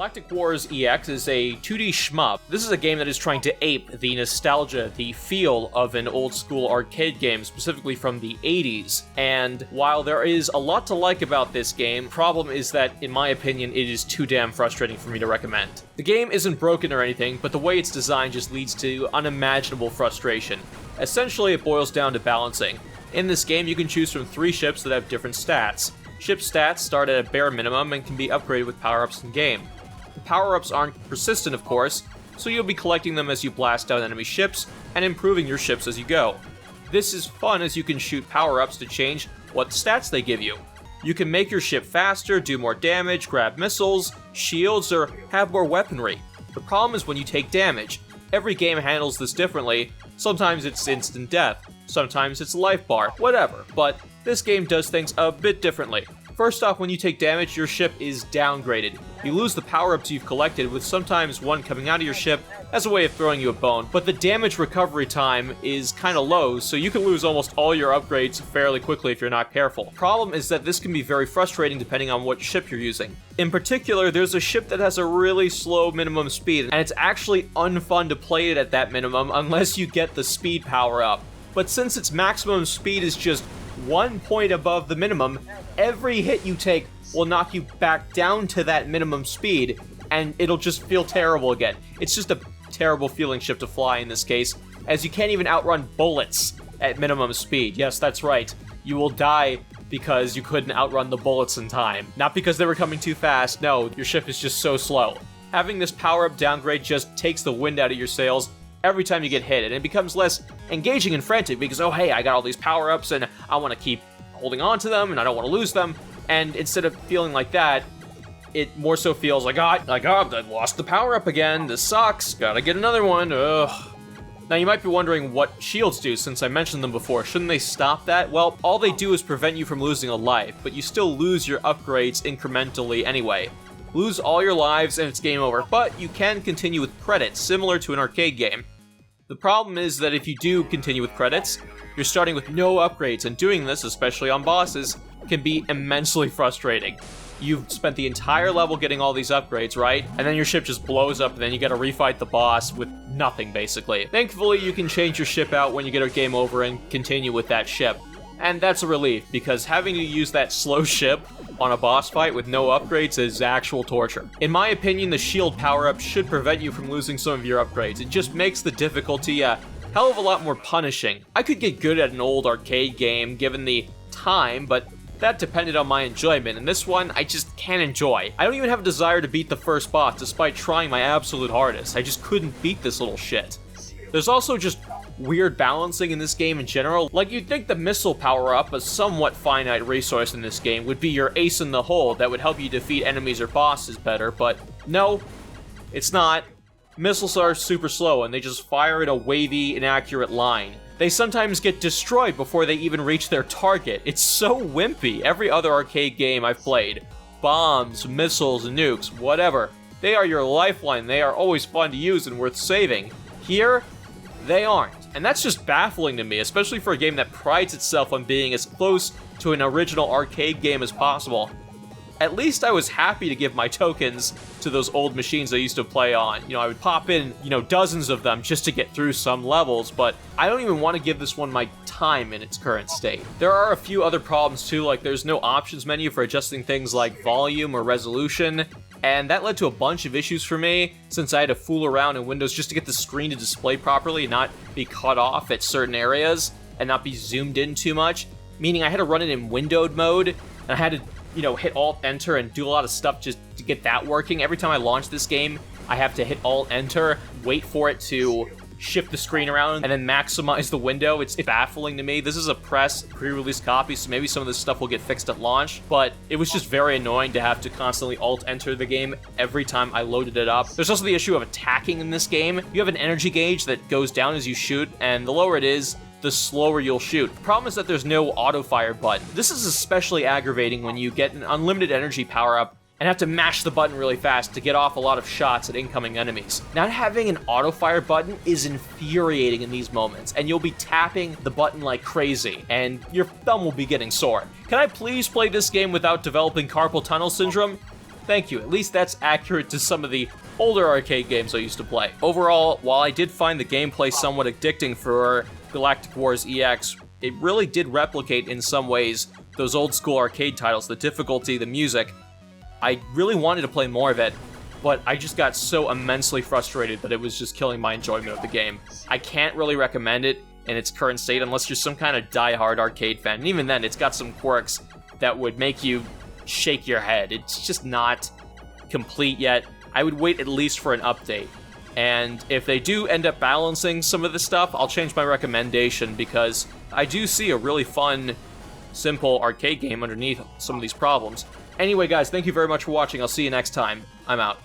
Galactic Wars EX is a 2D shmup. This is a game that is trying to ape the nostalgia, the feel of an old school arcade game, specifically from the 80s. And while there is a lot to like about this game, the problem is that, in my opinion, it is too damn frustrating for me to recommend. The game isn't broken or anything, but the way it's designed just leads to unimaginable frustration. Essentially, it boils down to balancing. In this game, you can choose from 3 ships that have different stats. Ship stats start at a bare minimum and can be upgraded with power-ups in-game. The power-ups aren't persistent, of course, so you'll be collecting them as you blast down enemy ships and improving your ships as you go. This is fun as you can shoot power-ups to change what stats they give you. You can make your ship faster, do more damage, grab missiles, shields, or have more weaponry. The problem is when you take damage. Every game handles this differently. Sometimes it's instant death, sometimes it's life bar, whatever, but this game does things a bit differently. First off, when you take damage, your ship is downgraded. You lose the power-ups you've collected, with sometimes one coming out of your ship as a way of throwing you a bone, but the damage recovery time is kinda low, so you can lose almost all your upgrades fairly quickly if you're not careful. Problem is that this can be very frustrating depending on what ship you're using. In particular, there's a ship that has a really slow minimum speed, and it's actually unfun to play it at that minimum unless you get the speed power-up. But since its maximum speed is just 1 point above the minimum, every hit you take will knock you back down to that minimum speed, and it'll just feel terrible again. It's just a terrible feeling ship to fly in this case, as you can't even outrun bullets at minimum speed. Yes, that's right. You will die because you couldn't outrun the bullets in time. Not because they were coming too fast, no, your ship is just so slow. Having this power-up downgrade just takes the wind out of your sails every time you get hit, and it becomes less engaging and frantic because, oh hey, I got all these power-ups and I want to keep holding on to them and I don't want to lose them. And instead of feeling like that, it more so feels like, I lost the power-up again, this sucks, gotta get another one, ugh. Now you might be wondering what shields do, since I mentioned them before. Shouldn't they stop that? Well, all they do is prevent you from losing a life, but you still lose your upgrades incrementally anyway. Lose all your lives and it's game over, but you can continue with credits, similar to an arcade game. The problem is that if you do continue with credits, you're starting with no upgrades, and doing this, especially on bosses, can be immensely frustrating. You've spent the entire level getting all these upgrades, right? And then your ship just blows up, and then you gotta refight the boss with nothing, basically. Thankfully, you can change your ship out when you get a game over and continue with that ship. And that's a relief, because having to use that slow ship on a boss fight with no upgrades is actual torture. In my opinion, the shield power-up should prevent you from losing some of your upgrades. It just makes the difficulty a hell of a lot more punishing. I could get good at an old arcade game given the time, but that depended on my enjoyment, and this one I just can't enjoy. I don't even have a desire to beat the first boss despite trying my absolute hardest. I just couldn't beat this little shit. There's also just weird balancing in this game in general. Like, you'd think the missile power-up, a somewhat finite resource in this game, would be your ace in the hole that would help you defeat enemies or bosses better, but no, it's not. Missiles are super slow, and they just fire in a wavy, inaccurate line. They sometimes get destroyed before they even reach their target. It's so wimpy. Every other arcade game I've played, bombs, missiles, nukes, whatever, they are your lifeline. They are always fun to use and worth saving. Here, they aren't. And that's just baffling to me, especially for a game that prides itself on being as close to an original arcade game as possible. At least I was happy to give my tokens to those old machines I used to play on. You know, I would pop in, dozens of them just to get through some levels, but I don't even want to give this one my time in its current state. There are a few other problems too, like there's no options menu for adjusting things like volume or resolution, and that led to a bunch of issues for me, since I had to fool around in Windows just to get the screen to display properly and not be cut off at certain areas, and not be zoomed in too much, meaning I had to run it in windowed mode, and I had to hit Alt-Enter and do a lot of stuff just to get that working. Every time I launch this game, I have to hit Alt-Enter, wait for it to shift the screen around, and then maximize the window. It's baffling to me. This is a pre-release copy, so maybe some of this stuff will get fixed at launch, but it was just very annoying to have to constantly Alt-Enter the game every time I loaded it up. There's also the issue of attacking in this game. You have an energy gauge that goes down as you shoot, and the lower it is, the slower you'll shoot. The problem is that there's no auto-fire button. This is especially aggravating when you get an unlimited energy power-up and have to mash the button really fast to get off a lot of shots at incoming enemies. Not having an auto-fire button is infuriating in these moments, and you'll be tapping the button like crazy, and your thumb will be getting sore. Can I please play this game without developing carpal tunnel syndrome? thank you. At least that's accurate to some of the older arcade games I used to play. Overall, while I did find the gameplay somewhat addicting for Galactic Wars EX, it really did replicate in some ways those old school arcade titles, the difficulty, the music. I really wanted to play more of it, but I just got so immensely frustrated that it was just killing my enjoyment of the game. I can't really recommend it in its current state unless you're some kind of die-hard arcade fan, and even then, it's got some quirks that would make you shake your head. It's just not complete yet. I would wait at least for an update. And if they do end up balancing some of the stuff, I'll change my recommendation, because I do see a really fun, simple arcade game underneath some of these problems. Anyway, guys, thank you very much for watching. I'll see you next time. I'm out.